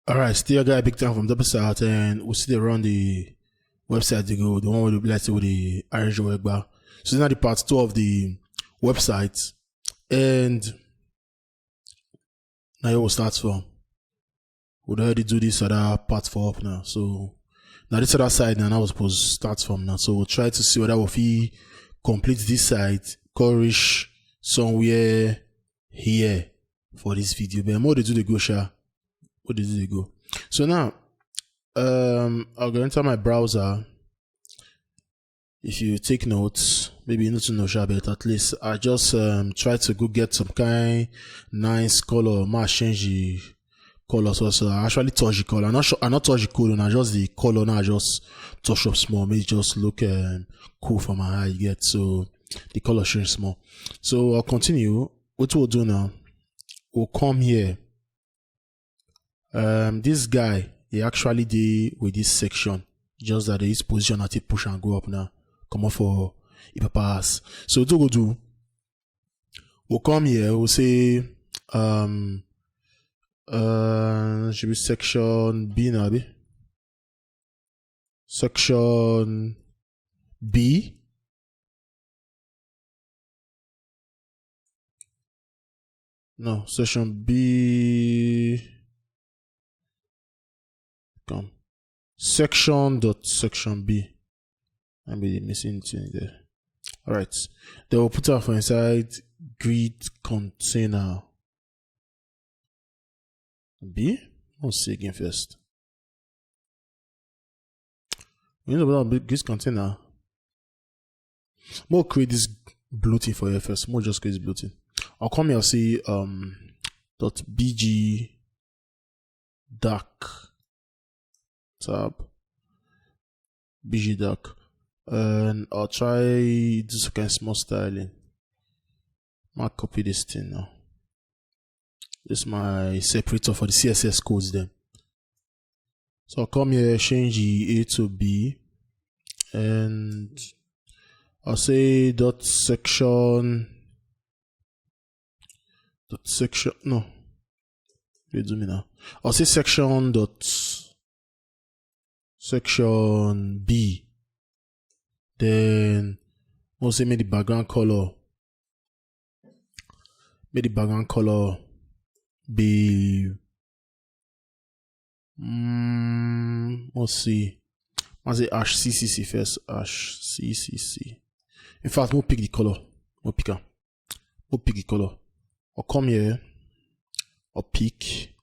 Alright, still got a big time from the start, and we still run the website to go, the one with the, let's say, with the Irish work bar. So now the part 2 of the website, and now it will start from. We'll already do this other part 4 up now. So now this other side now I was supposed to start from now. So we'll try to see whether we complete this side, courage somewhere here for this video. But more they do the go share. What did they go? So now I'll go enter my browser. If you take notes, maybe you need to know but at least I just try to go get some kind nice color. Might change the color, so I actually touch the color. I'm not touch the color now, just the color now. I just touch up small, make it just look cool for my eye. You get, so the color change small. So I'll continue. What we'll do now, we'll come here. This guy, he actually did with this section, just that his position at it push and go up now. Come on for if pass. So what we'll do, we'll come here, we'll say should be section B now, be section B. No, section B. Come. Section B. I'm really missing thing there. Alright. Then we'll put our for inside grid container. B? Let's see again first. We need to put our grid container. We'll create this blue thing for you first. We'll just create this blue thing. I'll come here, I'll see .bg dark tab bg dark, and I'll try this kind of small styling. I'll copy this thing now. This is my separator for the CSS codes then. So I'll come here, change the A to B, and I'll say section no, you do me now. I'll say section B. Then we'll say make the background color be let's see. I'll say #CCC first. #CCC. In fact, we'll pick the color. We'll pick the color. I'll come here. I'll pick.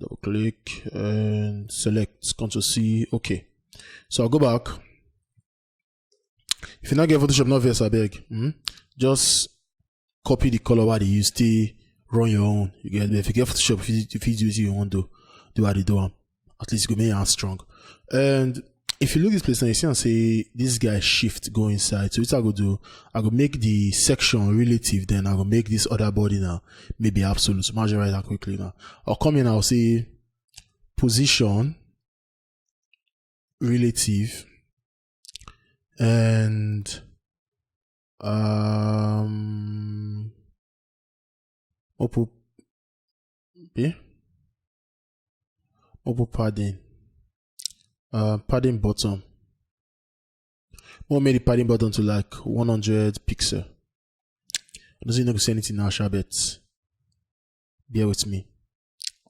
Double click and select Ctrl C. Okay. So I'll go back. If you not get Photoshop, not VS, I beg. Just copy the color what you stay, run your own. You get, if you get Photoshop, if you do it, you want to do what you do. At least you can make your hand strong. And if you look at this place now, you see and say this guy shift go inside. So what I go do, I go make the section relative, then I go make this other body now maybe absolute. So imagine right that quickly now. I'll come in, I'll say position relative, and open padding. Padding bottom. We'll make the padding button to like 100 pixel. I don't know if say anything now, but bear with me.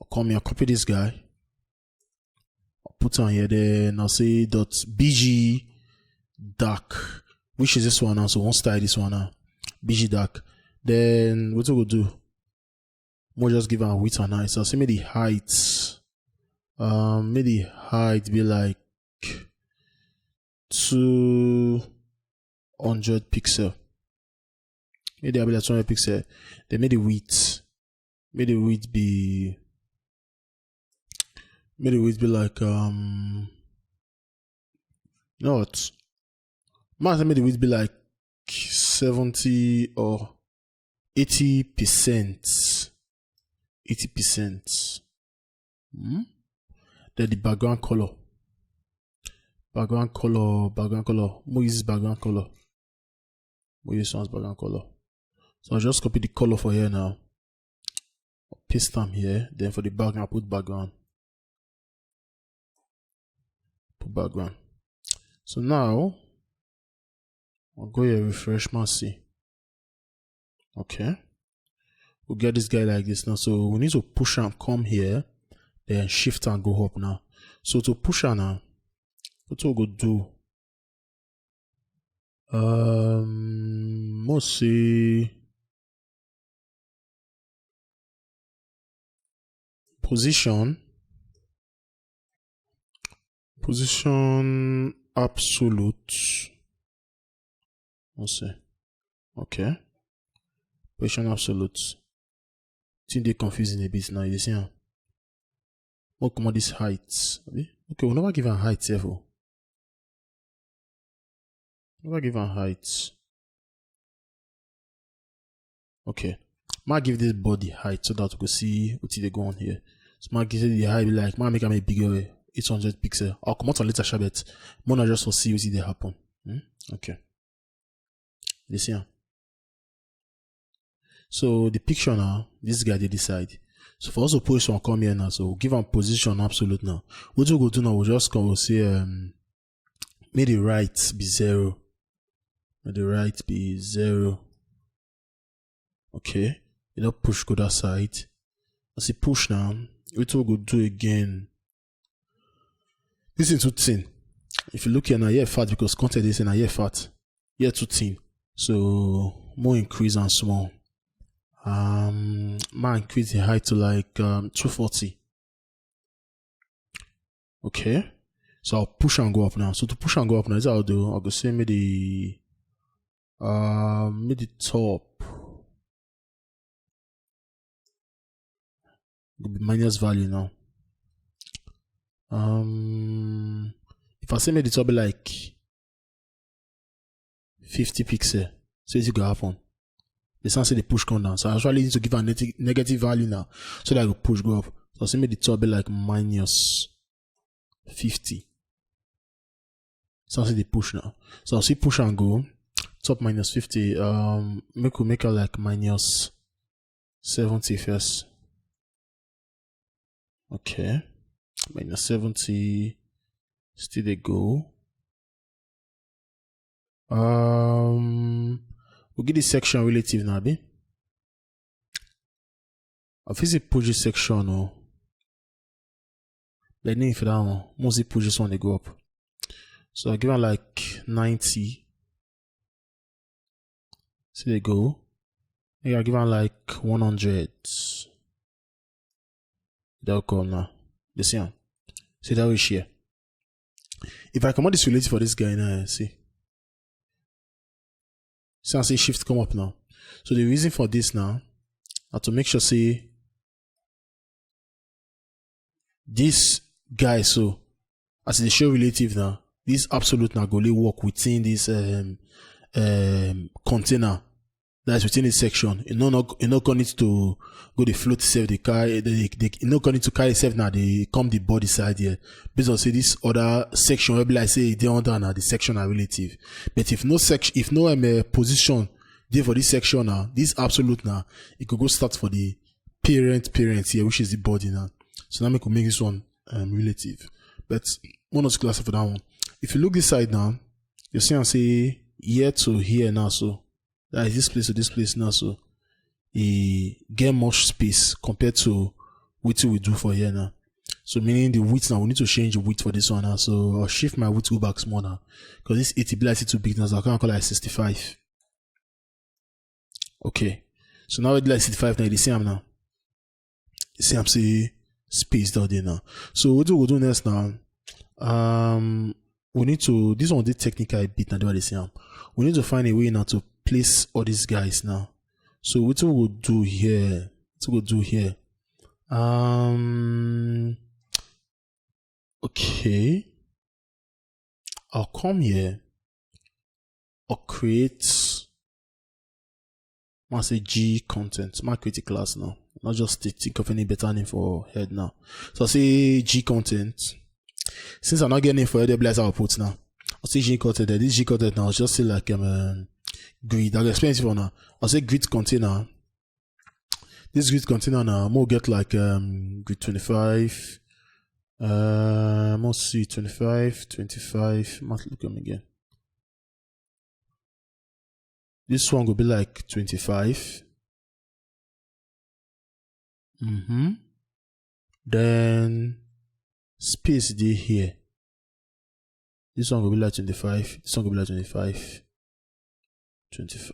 I'll come here, copy this guy. I'll put on here, then I'll say .bg dark, which is this one now. So we'll style this one now. BG dark. Then what we'll do? We'll just give a width and height. So I'll say maybe the height. Maybe height be like 200 pixel. Maybe I'll be like 200 pixel. Then maybe the width. Maybe the width be like you know what? Maybe the width be like 70 or 80%. 80%. Then the background color. We'll use background color. We'll use background color. So I'll just copy the color for here now. paste them here. Then for the background, I'll put background. background. So now I'll go here, refresh my see. Okay. We'll get this guy like this now. So we need to push and come here, then shift and go up now. So to push her now, what we'll go do? Let's see. Position absolute. Let's see. Okay. Position absolute. Think they confusing a bit now. You see, what come on this height? Okay, we'll never give her height ever. Never give her height. Okay. Might give this body height so that we can see what they go on here. So might give the height like might make them a bigger 800 pixel. I'll come out on later shabet. More just to see what they happen. Okay. You see. So the picture now, this guy they decide. So for us to push one come here now, so we'll give them position absolute now. What we'll go do now, we'll just come, we'll say make the right be 0. Make the right be 0. Okay. You know, push go that side. As you push now, what we'll go do again. This is too thin. If you look here now, here fat because content is in here fat. Here too thin. So more increase and small. Might increase the height to like 240. Okay. So I'll push and go up now. So to push and go up now, this I'll do. I'll go say maybe the top. It'll be minus value now. If I say maybe the top be like 50 pixel, so it's gonna happen. The sound say the push come down. So I actually need to give a negative value now so that I will push go up. So I say maybe the top be like minus 50. So I see the push now. So I'll see push and go. Top minus 50. Make her like minus 70 first. Okay. Minus 70. Still they go. We'll get this section relative now, be. I feel push this section or like name for that one. Mostly push this one they go up. So I give her like 90. See they go. Yeah, I give her like 100. That'll come now. You see him? See that way share. If I come out this relative for this guy now, see. So I say shift come up now. So the reason for this now are to make sure say this guy, so as the show relative now, this absolute now go work within this container that's within this section. You not going to go the float itself, they carry they not going to carry itself now, they come the body side here. Based on say this other section will be like say they under now the section are relative. But if no section, if no position there for this section now, this absolute now, it could go start for the parent here, which is the body now. So now we could make this one relative. But one of the classes for that one. If you look this side now, you see and say here to here now, so that is this place to this place now, so it get much space compared to what we do for here now. So meaning the width now, we need to change the width for this one now. So I'll shift my width go back small now. Because this 80 be like too big now, so I can't call it like 65. Okay. So now it's like 65 now, you see I'm now. You see I'm say space down there now. So what we'll do next now? We need to, this one did technical a bit now, what they say. We need to find a way now to place all these guys now. So what we will do here? Okay. I'll come here. I'll create. I'll say G content. I'll create a class now. Not just think of any better name for head now. So I'll say G content. Since I'm not getting it for AWS output now, I'll say G content. This G content now, I'll just say like grid. I'll explain it for now. I'll say grid container. This grid container now, I'm gonna get like grid 25. Let's see, 25. Must look at them again. This one will be like 25. Then space D here. This one will be like 25. This one will be like 25. 25.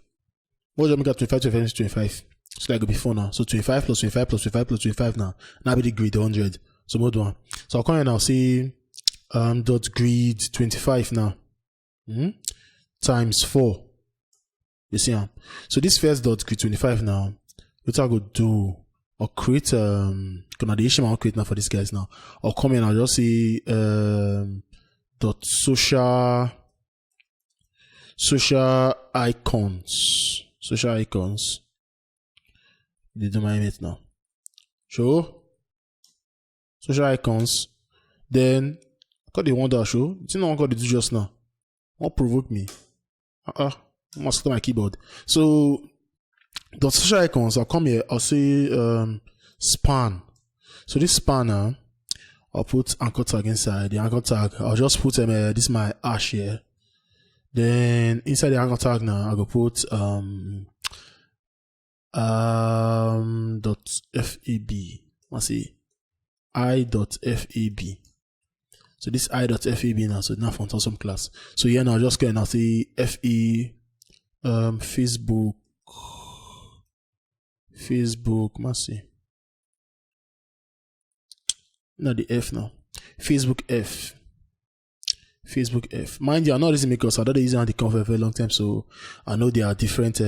What do you make up 25? So that could be 4 now. So 25 plus 25 plus 25 plus 25 now. Now be the grid 100. So mode 1. So I'll come here now, see dot grid 25 now. Times 4. You see how? So this first dot grid 25 now, what I go do or create the issue I'll create now for these guys now. I'll come in and I'll just see dot social icons. Social icons. They do my image now. Show social icons. Then I got the one that show. It's not what they do just now. What provoke me? Must clear my keyboard. So dot social icons, I'll come here, I'll say span. So this spanner, I'll put anchor tag inside. The anchor tag, I'll just put this is my hash here. Then inside the anchor tag now, I'll go put dot fab. Let's see, i.fab. So this i.fab now, so now from some class. So here now, just go and I'll say fe Facebook, must see. Not the F now. Facebook F. Mind you, I know this is because I don't use it on the conf for a very long time, so I know there are different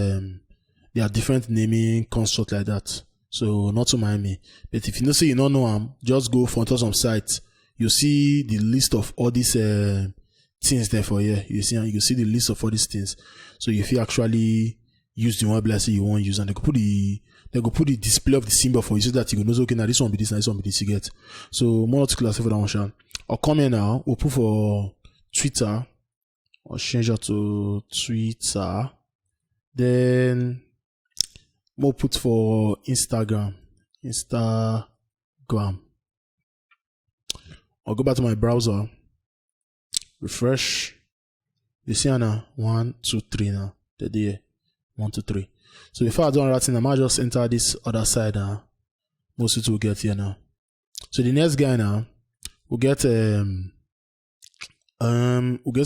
naming constructs like that. So not to mind me. But if you say you don't know them, just go for some sites. You see the list of all these things there for here. You can see the list of all these things. So if you actually use the one blessing you want to use, and they go put the display of the symbol for you so that you know, okay, now this one be this, now this one be this, you get. So more to class for that one. I'll come here now, we'll put for Twitter. I'll change it to Twitter. Then we'll put for Instagram. I'll go back to my browser. Refresh. You see now 1, 2, 3 now. The day 1, 2, 3. So before I do writing, I might just enter this other side now. Most people will get here now. So the next guy now will get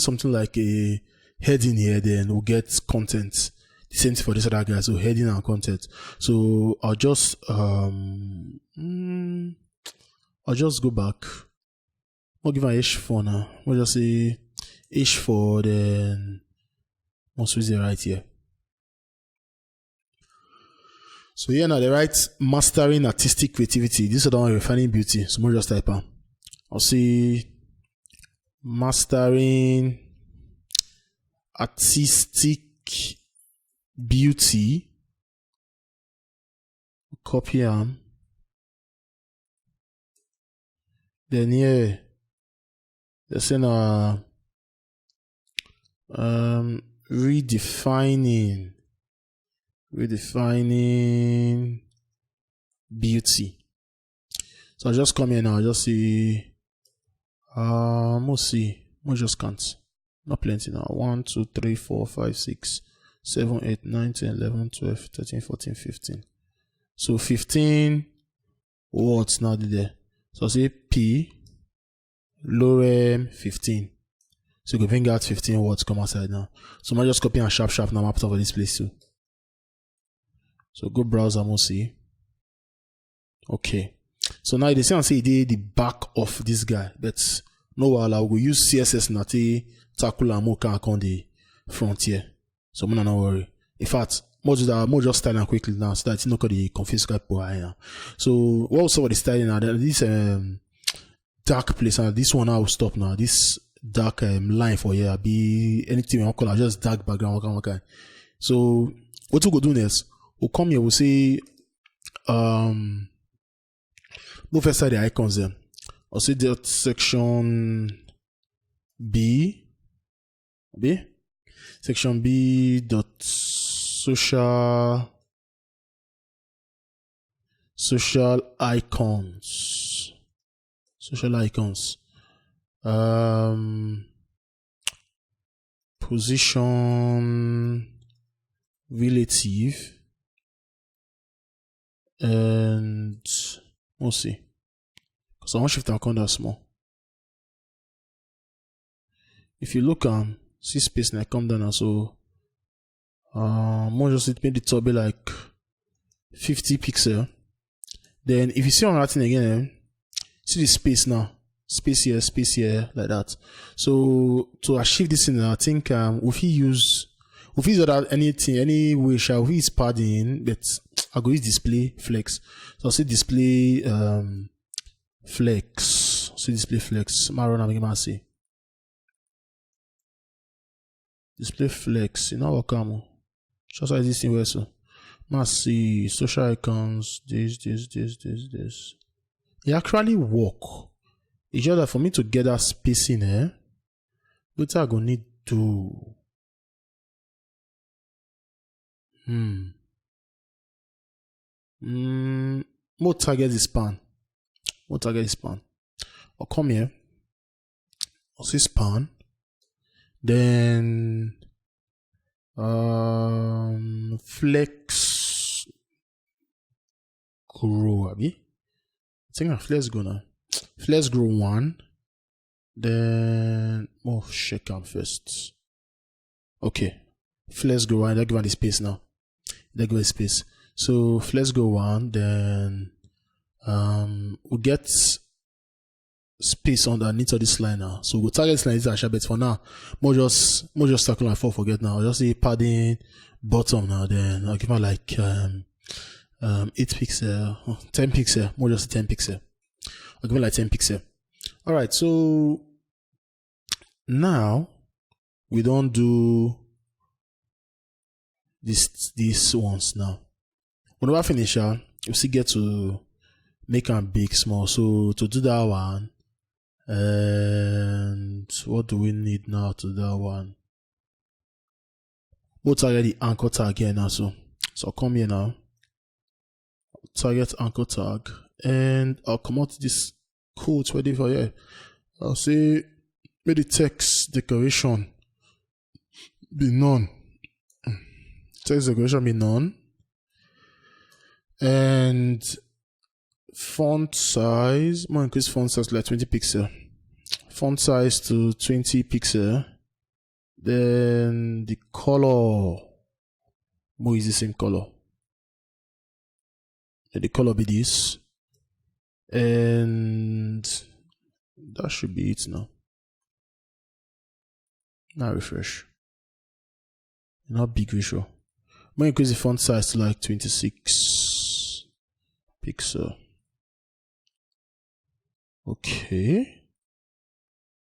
something like a heading here, then we'll get content. The same thing for this other guy, so heading and content. So I'll just go back. I'll give an H4 now. We'll just say H4, then most is right here. So here now they write mastering artistic creativity. This is the one refining beauty. So we'll just type on. I'll see mastering artistic beauty. Copy them. Then here they're saying redefining beauty. So I'll just come here now, I'll just see we'll just count. Not plenty now. 1, 2, 3, 4, 5, 6, 7, 8, 9, 10, 11, 12, 13, 14, 15. So 15 words now there. So I'll say P lorem 15. So you can bring out 15 words come outside now. So I'm just copy and sharp now up over this place too. So go browse and we'll see. Okay. So now you see and say the back of this guy. But no while I will use CSS nati tackle and more on the front here. So I'm not worry. In fact, more just styling quickly now so that you know the confuse Skype now. So what also the styling now? This dark place and this one I will stop now. This dark line for here be anything I call just dark background. Okay. So what we go do next? We'll come here. We'll say move aside the icons then. I'll say that section B section B dot social icons. social icons. Position relative, and we'll see. Because I want to shift icon that small. If you look see space now come down, so more just it made the top be like 50 pixel. Then if you see on that thing again, see the space now, space here, like that. So to achieve this thing, I think if we use that anything, any way shall we use padding, but I go use display flex. So I'll say display flex. See display flex. My run I'm see. Display flex, you know what come? Just like this thing where so. Must see social icons, this. It actually work. It's just that for me to get that space in here, what I gonna need to more target the span. I'll come here. I'll see span. Then flex grow, I think flex grow now. Flex grow 1. Then check them first. Okay. Flex grow 1, give her the space now. They give it space. So flex grow 1, then we'll get space underneath of this line now. So we'll target this line is actually, but for now, more just circle and forget now. I'll just say padding bottom now, then I'll give her like 8 pixel, 10 pixel, more just 10 pixel. I'll give it like 10 pixel. Alright, so now we don't do these ones now. Whenever I finish, you still get to make them big, small. So to do that one, and what do we need now to do that one? We'll target the anchor tag here now. So I'll come here now, target anchor tag, and I'll come out this code ready for here. I'll say make the text decoration be none. Text decoration be none. And font size, more increase font size like 20 pixel. Font size to 20 pixel. Then the color, more is the same color. Let the color be this. And that should be it now. Now refresh. Not big ratio. More increase the font size to like 26 pixel. Okay.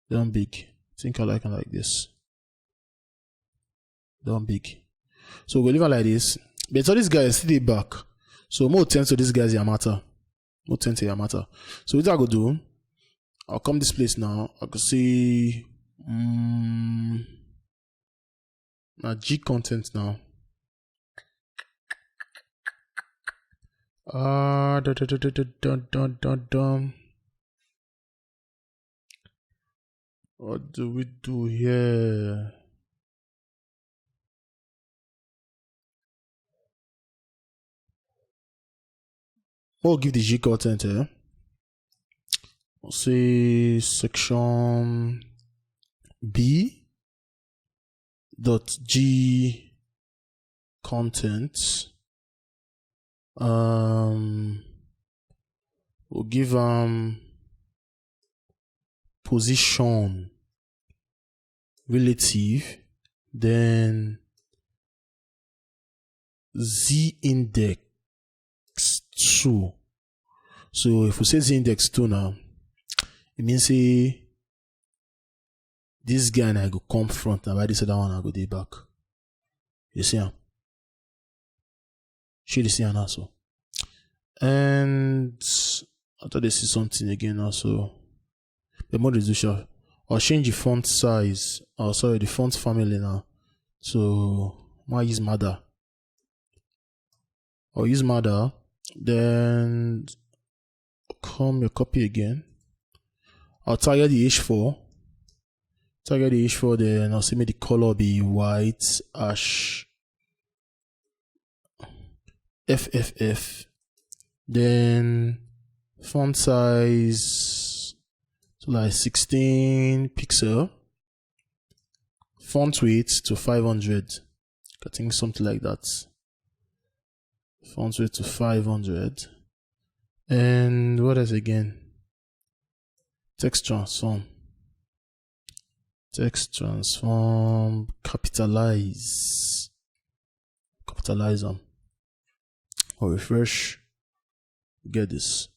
Down big. Think I like it like this. Down big. So we'll leave it like this. But so this guy is still back. So more 10 to this guy's Yamata. More 10 to Yamata. So what I go do, I'll come this place now. I could see my G content now. What do we do here? We'll give the G content here. We'll say section B dot G content. We'll give position relative, then Z index 2. So if we say Z index 2 now, it means say this guy and I go come front now, by this other one I go the back. You see him? Should you see him also? And I thought this is something again also. The more resolution. I'll change the font size. Oh, sorry, the font family now. So I use Mother. I'll use Mother. Then come your copy again. I'll target the H4. Target the H4 there, and I'll say make the color be white, ash, FFF. Then font size to like 16 pixel. Font weight to 500. I think something like that. Font weight to 500. And what else again? Text transform. Text transform, capitalize them, or refresh, get this.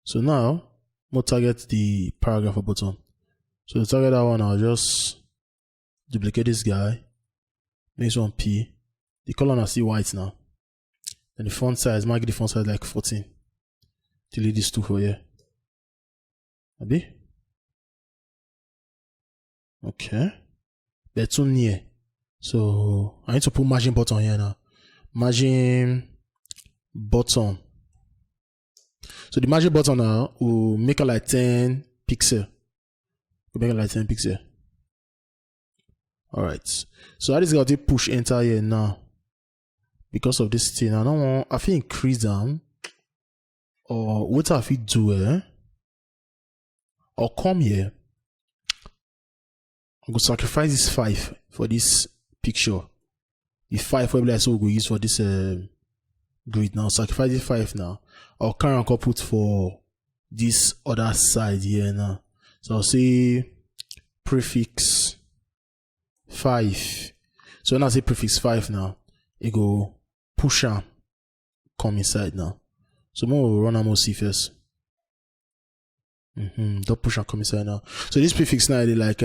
So now we'll target the paragraph button. So to target that one, I'll just duplicate this guy, make this one P, the color now see white now, and the font size, might get the font size like 14, delete this 2 for here. Abi? Okay, but too near, so I need to put margin button here now. Margin button. So the margin button now will make it like 10 pixel. We'll make it like 10 pixel. Alright, so I just got to push enter here now because of this thing. I don't want, I feel increase them, or what I feel do or come here. I'm going to sacrifice this 5 for this picture. The 5 probably I will use for this grid now. Sacrifice the 5 now. I'll carry on put for this other side here now. So I'll say prefix 5. So when I say prefix 5 now, it go push and come inside now. So we'll run and see first. Don't push and come inside now. So this prefix now, they like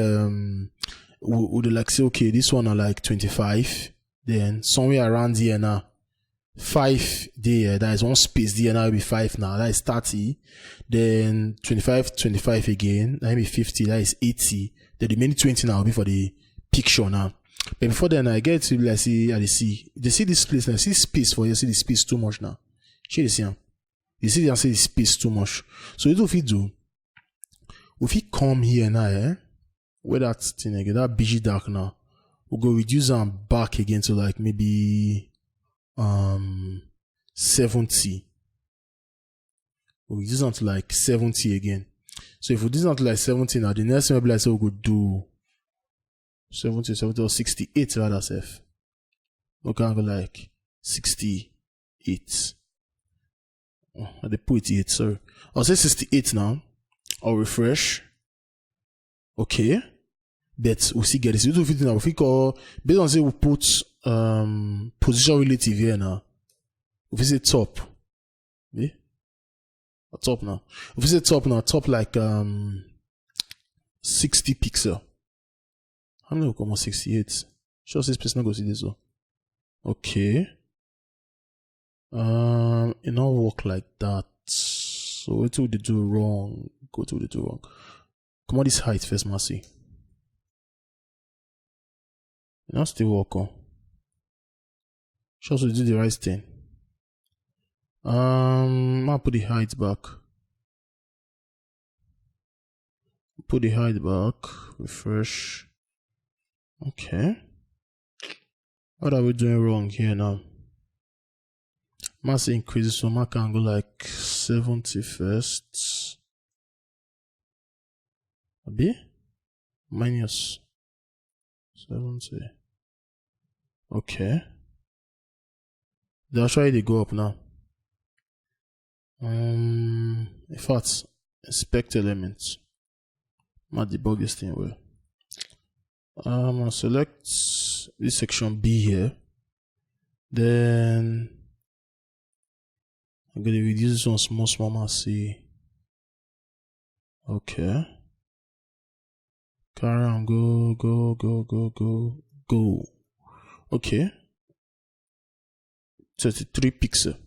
would like say okay, this one are like 25. Then somewhere around here now, 5 there. That is one space there now. Will be 5 now. That is 30. Then 25 again. That will be 50. That is 80. Then the remaining 20 now will be for the picture now. But before then, I get to like see at the see. They see this place now. See space for you. See the space too much now. You see the space too much. So if you do. If you come here now, where that thing again, that BG dark now, we'll go reduce them back again to like maybe 70. We'll reduce them to like 70 again. So if we reduce them to like 70 now, the next thing we'll be like, so we'll go do 70 or 68 rather safe. We can go like 68. Oh, I put 88, sorry. I'll say 68 now. I'll refresh. Okay. But we'll see get this. If we call based on say we put position relative here now. If we say top. Yeah? Top now. If we say top now, top like 60 pixel. How many will come on 68? Sure this person not go see this one. Okay. It not work like that. So what would they do wrong? Go to the do wrong. Come on, this height first, Mercy. Now still work on. Sure, so do the right thing. I'll put the height back. Put the height back. Refresh. Okay. What are we doing wrong here now? Mass increases, so I can go like 70 first. B minus 70. Okay. They'll try to go up now. In fact, inspect elements. I'll debug this thing well. I'm gonna select this section B here. Then I'm gonna reduce this one small, see. Okay. Carry on, go. Okay. 33 pixel.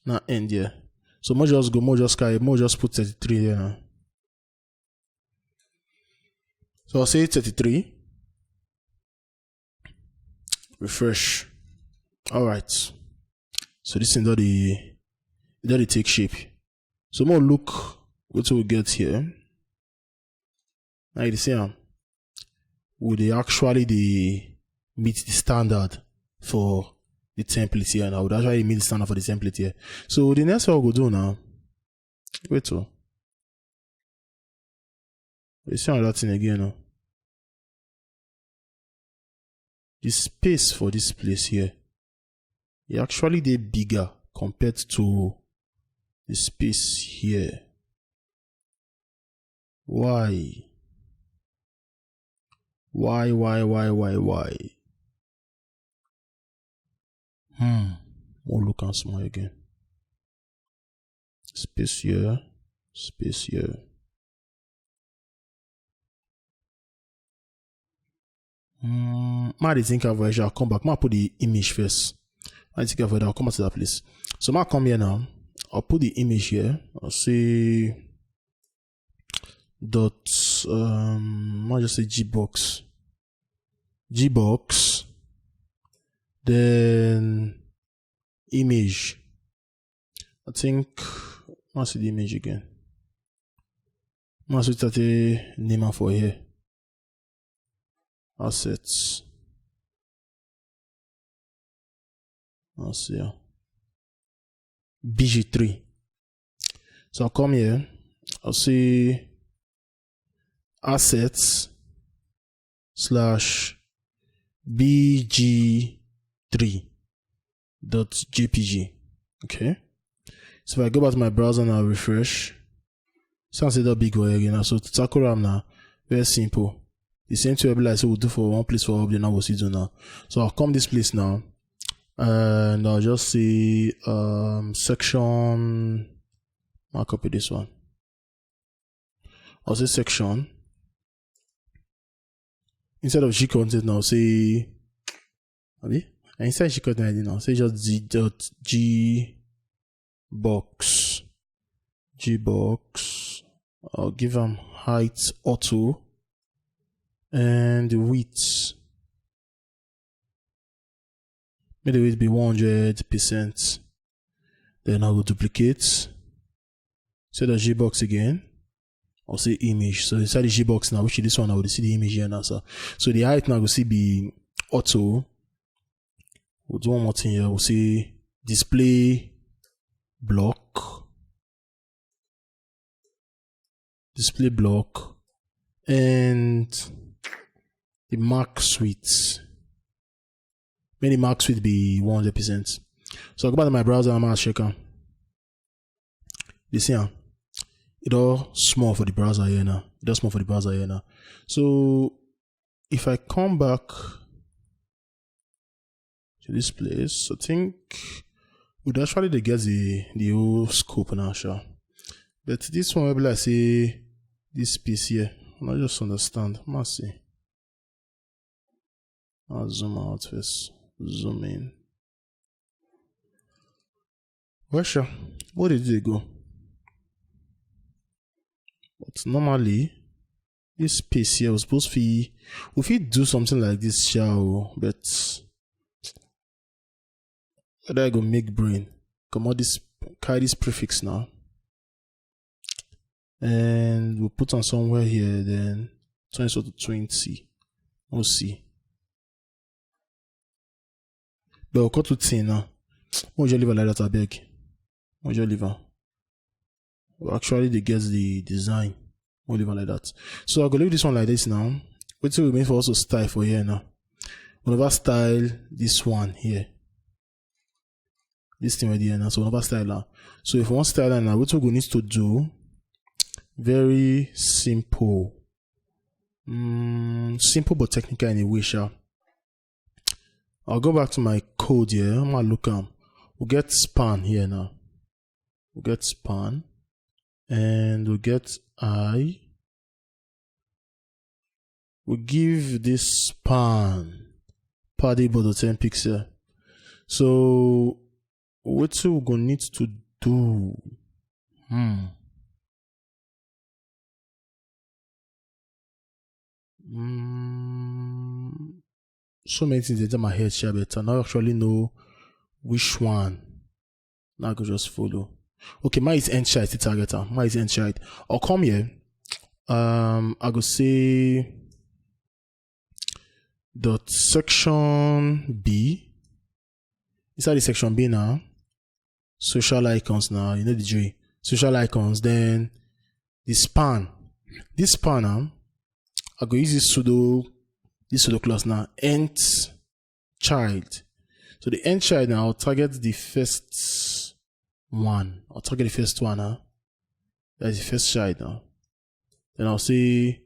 Now end here. So more just put 33 here now. So I'll say 33. Refresh. Alright. So this thing that they take shape. So more look what we get here. Now you see would they actually meet the standard for the template here now? Would actually meet the standard for the template here. So the next one we'll do now. Wait till we see another thing again now. The space for this place here, it actually they bigger compared to the space here. Why? Why? We'll look at small again. Space here, space here. I think I'll come back. I'll put the image first. I think I'll come back to that place. So I'll come here now. I'll put the image here. I'll say dot I'll just say gbox. Gbox. Then image. I think I'll see the image again. I'll switch that name for here. Assets. I'll see BG3. So I'll come here. I'll see assets / bg3.jpg. Okay. So if I go back to my browser and I'll refresh, sounds a little big again. So to tackle them now, very simple. The same thing like we'll do for one place for update now we'll see do now. So I'll come this place now and I'll just see section. I'll copy this one. I'll say section. Instead of G content now, say inside G content ID now, say just gbox. I'll give them height auto and the width. May the width be 100%. Then I will duplicate. Say the gbox again. I'll say image. So inside the gbox now, which is this one, I will see the image here now. So the height now will see be auto. We'll do one more thing here. We'll see display block. Display block and the max width. May the max width be 100%. So I'll go back to my browser and I'll check them. You see it all small for the browser here now. It all small for the browser here now. So if I come back to this place, I think we'd actually get the whole scope now, sure. But this one will be like say this piece here. I just understand. I must see. I'll zoom out first. Zoom in. Well, sure. Where did they go? But normally, this space here was supposed to be. If we do something like this, shall but whether I go make brain. Come on, this carry this prefix now. And we'll put on somewhere here, then 20 to 20. We'll see. But we'll cut to 10 now. Won't you leave it like that, I beg? Won't you leave it? Well, actually, they get the design. Won't leave it like that. So I'll go leave this one like this now. Wait till we make for also style for here now. We'll never style this one here. This thing right here now. So we'll never style now. So if we want style now, what we need to do. Very simple. Simple but technical in a way, sure. I'll go back to my code here. I'm gonna look we'll get span here now. We'll get span and we'll get I. We'll give this span paddable to 10 pixel. So what we're gonna need to do? So many things in my head share, but I don't actually know which one. Now I could just follow. Okay, mine is end shite, it's targeter. Mine is end shite. I'll come here. I go say dot section B. Inside the section B now, social icons now, you know the J. Social icons, then the span. This span now, I go use this pseudo clause now, nth child. So the nth child now, I'll target the first one. I'll target the first one now. That's the first child now. Then I'll say,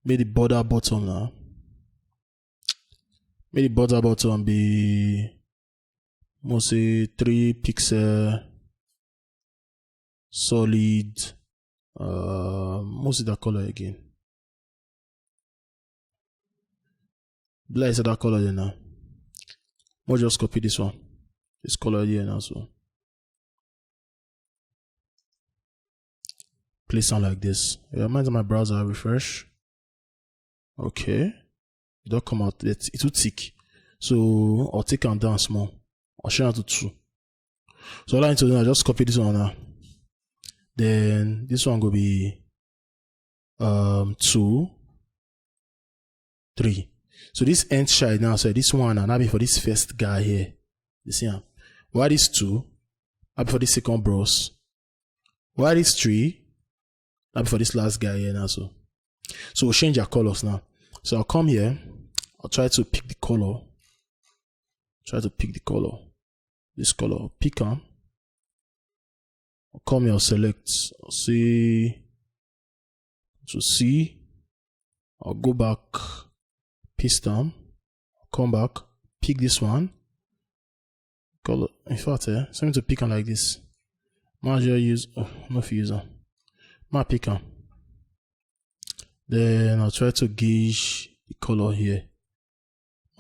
make the border bottom now. Make the border bottom be, mostly 3 pixel solid. Mostly that color again. Black is that color there now. We'll just copy this one. This color here now, so place on like this. Yeah, mine's on my browser, refresh. Okay. It don't come out yet. It will tick. So I'll take them down small. I'll share it to 2. So all I need to do now, just copy this one now. Then this one will be 2, 3. So this nth child now, so this one and I'll be for this first guy here. You see him? Why this 2? I'll be for this second bros. Why this 3? I'll be for this last guy here now. So we'll change our colors now. So I'll come here. I'll try to pick the color. This color. Pick on. I'll come here. I'll select. I'll see. To see. I'll go back. Paste them. Come back. Pick this one. Color. In fact, something to pick on like this. Might use. Oh, not user. Might pick on. Then I'll try to gauge the color here.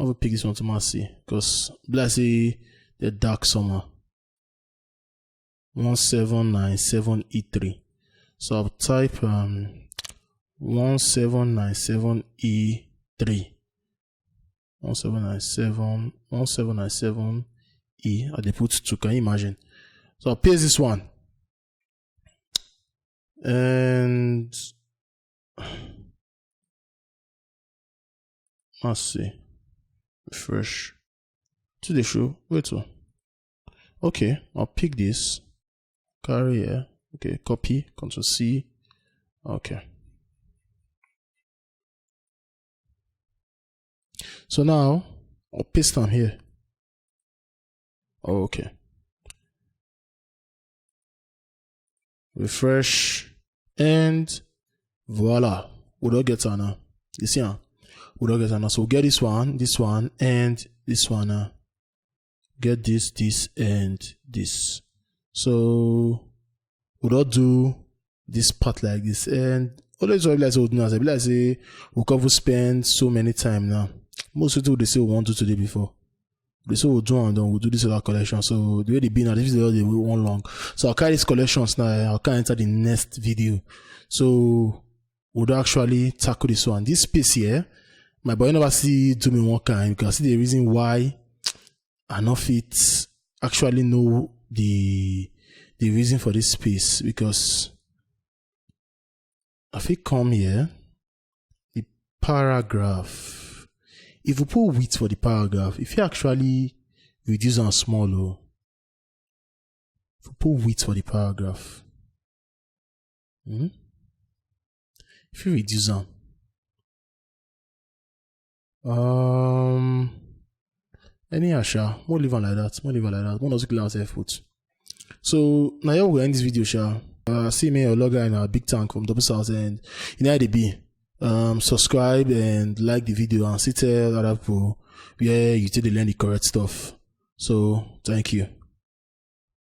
I will pick this one to Mercy because let's say the dark summer 1797E3. So I'll type 1797E3. 1797E. I put 2. Can you imagine? So I'll paste this one and let's see. Refresh to the show. Wait. Okay, I'll pick this. Carry here. Okay, copy. Ctrl C. Okay. So now I'll paste them here. Okay. Refresh and voila. We don't get now. You see now. We don't get now. So we'll get this one, and this one now. Get this, and this. So we don't do this part like this. And always like so like say we could spend so many time now. Most people they say we want to today before. They say we'll do and then we'll do this other collection. So the way they be now, this is the way they will one long. So I'll carry these collections now. I'll carry enter the next video. So we'll actually tackle this one. This space here, my boy never see do me one kind. You can see the reason why I not fit actually know the reason for this space, because if we come here, the paragraph. If you put width for the paragraph, if you actually reduce on small, if you put width for the paragraph, if you reduce on, any asha, more leave on like that, More doesn't clear out. So now you will end this video, see me or logger in a big tank from Double South, and in IDB. Subscribe and like the video and see tell other people where you take to learn the correct stuff. So thank you.